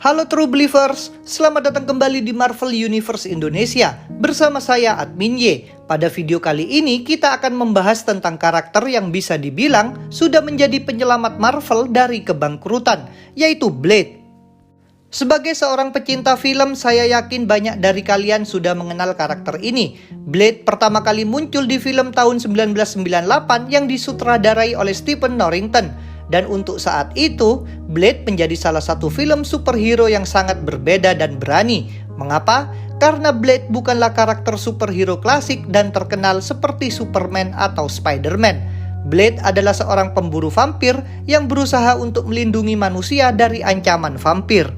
Halo True Believers, selamat datang kembali di Marvel Universe Indonesia bersama saya Admin Y. Pada video kali ini kita akan membahas tentang karakter yang bisa dibilang sudah menjadi penyelamat Marvel dari kebangkrutan, yaitu Blade. Sebagai seorang pecinta film, saya yakin banyak dari kalian sudah mengenal karakter ini. Blade pertama kali muncul di film tahun 1998 yang disutradarai oleh Stephen Norrington. Dan untuk saat itu, Blade menjadi salah satu film superhero yang sangat berbeda dan berani. Mengapa? Karena Blade bukanlah karakter superhero klasik dan terkenal seperti Superman atau Spider-Man. Blade adalah seorang pemburu vampir yang berusaha untuk melindungi manusia dari ancaman vampir.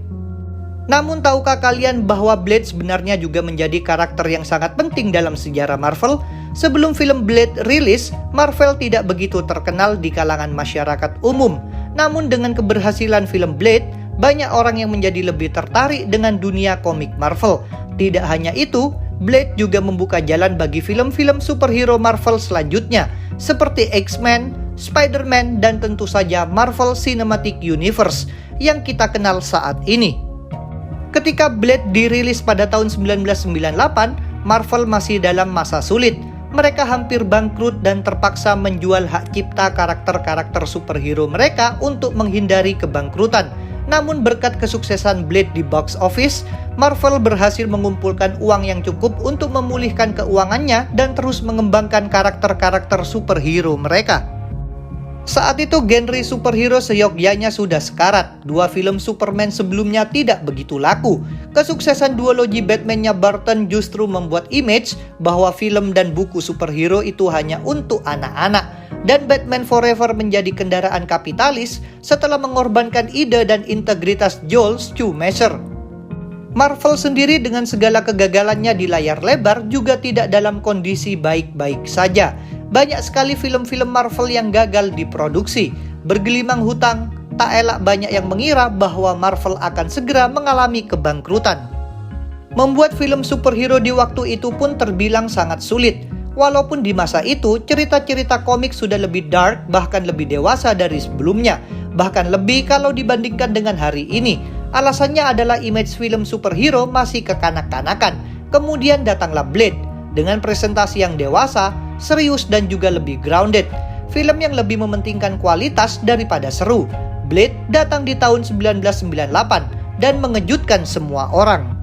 Namun tahukah kalian bahwa Blade sebenarnya juga menjadi karakter yang sangat penting dalam sejarah Marvel? Sebelum film Blade rilis, Marvel tidak begitu terkenal di kalangan masyarakat umum. Namun dengan keberhasilan film Blade, banyak orang yang menjadi lebih tertarik dengan dunia komik Marvel. Tidak hanya itu, Blade juga membuka jalan bagi film-film superhero Marvel selanjutnya, seperti X-Men, Spider-Man, dan tentu saja Marvel Cinematic Universe yang kita kenal saat ini. Ketika Blade dirilis pada tahun 1998, Marvel masih dalam masa sulit. Mereka hampir bangkrut dan terpaksa menjual hak cipta karakter-karakter superhero mereka untuk menghindari kebangkrutan. Namun berkat kesuksesan Blade di box office, Marvel berhasil mengumpulkan uang yang cukup untuk memulihkan keuangannya dan terus mengembangkan karakter-karakter superhero mereka. Saat itu genre superhero seyogyanya sudah sekarat. Dua film Superman sebelumnya tidak begitu laku. Kesuksesan duologi Batman-nya Burton justru membuat image bahwa film dan buku superhero itu hanya untuk anak-anak. Dan Batman Forever menjadi kendaraan kapitalis setelah mengorbankan ide dan integritas Joel Schumacher. Marvel sendiri dengan segala kegagalannya di layar lebar juga tidak dalam kondisi baik-baik saja. Banyak sekali film-film Marvel yang gagal diproduksi. Bergelimang hutang, tak elak banyak yang mengira bahwa Marvel akan segera mengalami kebangkrutan. Membuat film superhero di waktu itu pun terbilang sangat sulit. Walaupun di masa itu, cerita-cerita komik sudah lebih dark, bahkan lebih dewasa dari sebelumnya. Bahkan lebih kalau dibandingkan dengan hari ini. Alasannya adalah image film superhero masih kekanak-kanakan. Kemudian datanglah Blade, dengan presentasi yang dewasa, serius dan juga lebih grounded. Film yang lebih mementingkan kualitas daripada seru. Blade datang di tahun 1998 dan mengejutkan semua orang.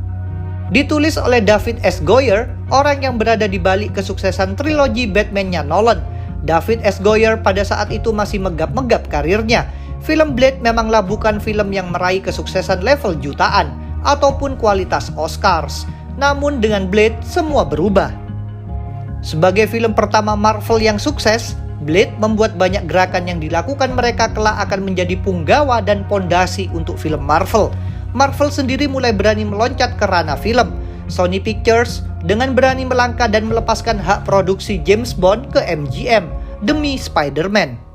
Ditulis oleh David S. Goyer, orang yang berada di balik kesuksesan trilogi Batman-nya Nolan. David S. Goyer pada saat itu masih megap-megap karirnya. Film Blade memanglah bukan film yang meraih kesuksesan level jutaan ataupun kualitas Oscars. Namun dengan Blade semua berubah. Sebagai film pertama Marvel yang sukses, Blade membuat banyak gerakan yang dilakukan mereka kelak akan menjadi punggawa dan pondasi untuk film Marvel. Marvel sendiri mulai berani meloncat ke ranah film. Sony Pictures dengan berani melangkah dan melepaskan hak produksi James Bond ke MGM demi Spider-Man.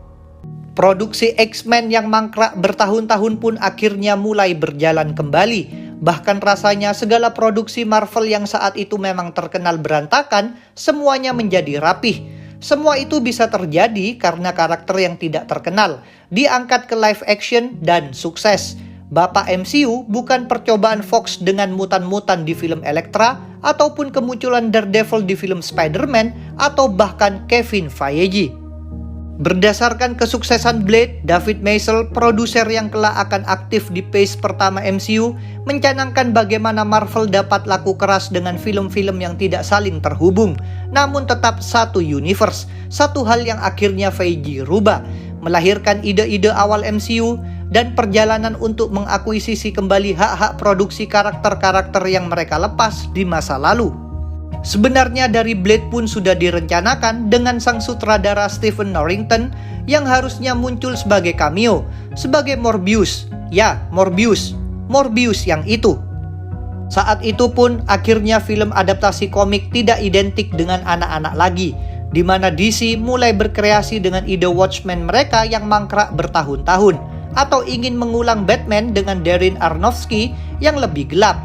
Produksi X-Men yang mangkrak bertahun-tahun pun akhirnya mulai berjalan kembali. Bahkan rasanya segala produksi Marvel yang saat itu memang terkenal berantakan, semuanya menjadi rapih. Semua itu bisa terjadi karena karakter yang tidak terkenal diangkat ke live action dan sukses. Bapak MCU bukan percobaan Fox dengan mutan-mutan di film Elektra, ataupun kemunculan Daredevil di film Spider-Man, atau bahkan Kevin Feige. Berdasarkan kesuksesan Blade, David Maisel, produser yang kelak akan aktif di phase pertama MCU, mencanangkan bagaimana Marvel dapat laku keras dengan film-film yang tidak saling terhubung, namun tetap satu universe. Satu hal yang akhirnya Feige rubah, melahirkan ide-ide awal MCU dan perjalanan untuk mengakuisisi kembali hak-hak produksi karakter-karakter yang mereka lepas di masa lalu. Sebenarnya dari Blade pun sudah direncanakan dengan sang sutradara Stephen Norrington yang harusnya muncul sebagai cameo, sebagai Morbius. Ya, Morbius yang itu. Saat itu pun akhirnya film adaptasi komik tidak identik dengan anak-anak lagi, di mana DC mulai berkreasi dengan ide Watchmen mereka yang mangkrak bertahun-tahun, atau ingin mengulang Batman dengan Darren Aronofsky yang lebih gelap.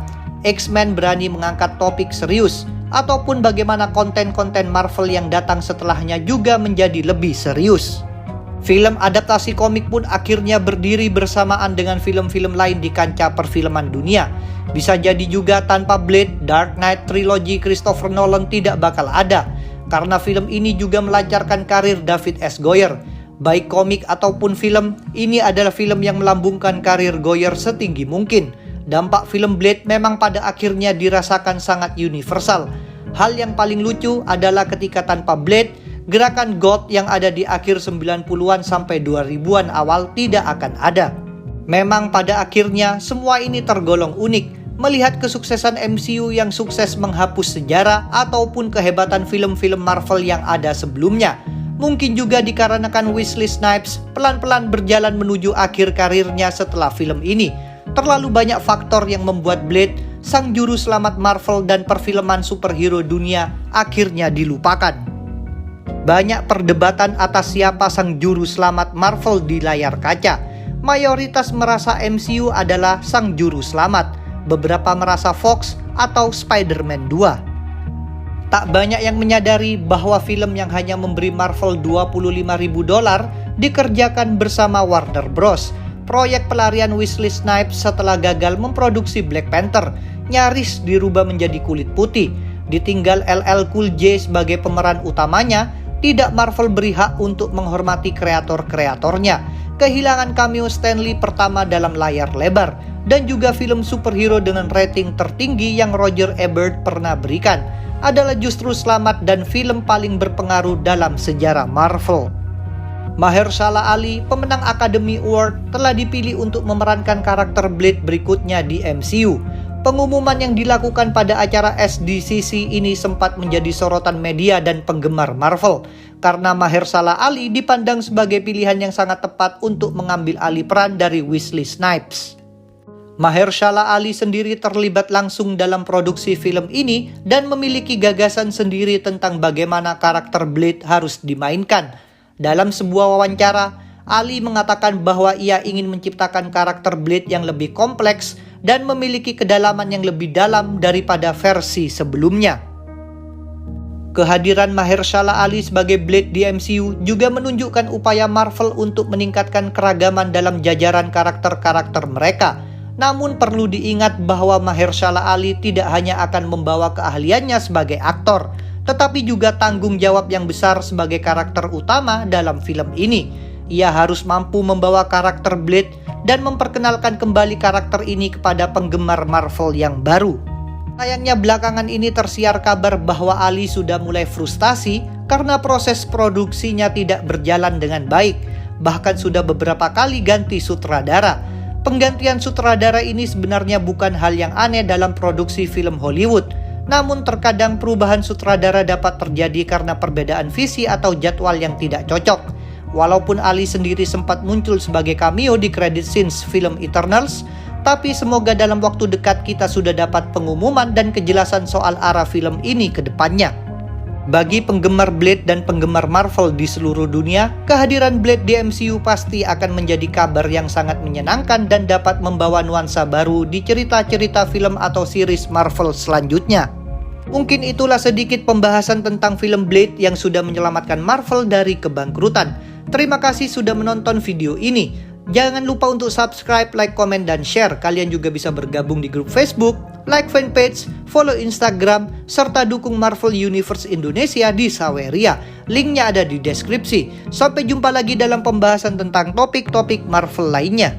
X-Men berani mengangkat topik serius, ataupun bagaimana konten-konten Marvel yang datang setelahnya juga menjadi lebih serius. Film adaptasi komik pun akhirnya berdiri bersamaan dengan film-film lain di kancah perfilman dunia. Bisa jadi juga tanpa Blade, Dark Knight trilogi Christopher Nolan tidak bakal ada, karena film ini juga melancarkan karir David S. Goyer. Baik komik ataupun film, ini adalah film yang melambungkan karir Goyer setinggi mungkin. Dampak film Blade memang pada akhirnya dirasakan sangat universal. Hal yang paling lucu adalah ketika tanpa Blade, gerakan goth yang ada di akhir 90-an sampai 2000-an awal tidak akan ada. Memang pada akhirnya semua ini tergolong unik. Melihat kesuksesan MCU yang sukses menghapus sejarah ataupun kehebatan film-film Marvel yang ada sebelumnya. Mungkin juga dikarenakan Wesley Snipes pelan-pelan berjalan menuju akhir karirnya setelah film ini. Terlalu banyak faktor yang membuat Blade, sang juru selamat Marvel dan perfilman superhero dunia, akhirnya dilupakan. Banyak perdebatan atas siapa sang juru selamat Marvel di layar kaca. Mayoritas merasa MCU adalah sang juru selamat, beberapa merasa Fox atau Spider-Man 2. Tak banyak yang menyadari bahwa film yang hanya memberi Marvel $25.000 dikerjakan bersama Warner Bros. Proyek pelarian Wesley Snipes setelah gagal memproduksi Black Panther nyaris dirubah menjadi Kulit Putih. Ditinggal LL Cool J sebagai pemeran utamanya, tidak Marvel beri hak untuk menghormati kreator-kreatornya. Kehilangan cameo Stan Lee pertama dalam layar lebar, dan juga film superhero dengan rating tertinggi yang Roger Ebert pernah berikan adalah justru selamat dan film paling berpengaruh dalam sejarah Marvel. Mahershala Ali, pemenang Academy Award, telah dipilih untuk memerankan karakter Blade berikutnya di MCU. Pengumuman yang dilakukan pada acara SDCC ini sempat menjadi sorotan media dan penggemar Marvel, karena Mahershala Ali dipandang sebagai pilihan yang sangat tepat untuk mengambil alih peran dari Wesley Snipes. Mahershala Ali sendiri terlibat langsung dalam produksi film ini dan memiliki gagasan sendiri tentang bagaimana karakter Blade harus dimainkan. Dalam sebuah wawancara, Ali mengatakan bahwa ia ingin menciptakan karakter Blade yang lebih kompleks dan memiliki kedalaman yang lebih dalam daripada versi sebelumnya. Kehadiran Mahershala Ali sebagai Blade di MCU juga menunjukkan upaya Marvel untuk meningkatkan keragaman dalam jajaran karakter-karakter mereka. Namun perlu diingat bahwa Mahershala Ali tidak hanya akan membawa keahliannya sebagai aktor, tetapi juga tanggung jawab yang besar sebagai karakter utama dalam film ini. Ia harus mampu membawa karakter Blade dan memperkenalkan kembali karakter ini kepada penggemar Marvel yang baru. Sayangnya belakangan ini tersiar kabar bahwa Ali sudah mulai frustasi karena proses produksinya tidak berjalan dengan baik. Bahkan sudah beberapa kali ganti sutradara. Penggantian sutradara ini sebenarnya bukan hal yang aneh dalam produksi film Hollywood. Namun terkadang perubahan sutradara dapat terjadi karena perbedaan visi atau jadwal yang tidak cocok. Walaupun Ali sendiri sempat muncul sebagai cameo di credit scenes film Eternals, tapi semoga dalam waktu dekat kita sudah dapat pengumuman dan kejelasan soal arah film ini ke depannya. Bagi penggemar Blade dan penggemar Marvel di seluruh dunia, kehadiran Blade di MCU pasti akan menjadi kabar yang sangat menyenangkan dan dapat membawa nuansa baru di cerita-cerita film atau series Marvel selanjutnya. Mungkin itulah sedikit pembahasan tentang film Blade yang sudah menyelamatkan Marvel dari kebangkrutan. Terima kasih sudah menonton video ini. Jangan lupa untuk subscribe, like, komen, dan share. Kalian juga bisa bergabung di grup Facebook, like fanpage, follow Instagram, serta dukung Marvel Universe Indonesia di Saweria. Linknya ada di deskripsi. Sampai jumpa lagi dalam pembahasan tentang topik-topik Marvel lainnya.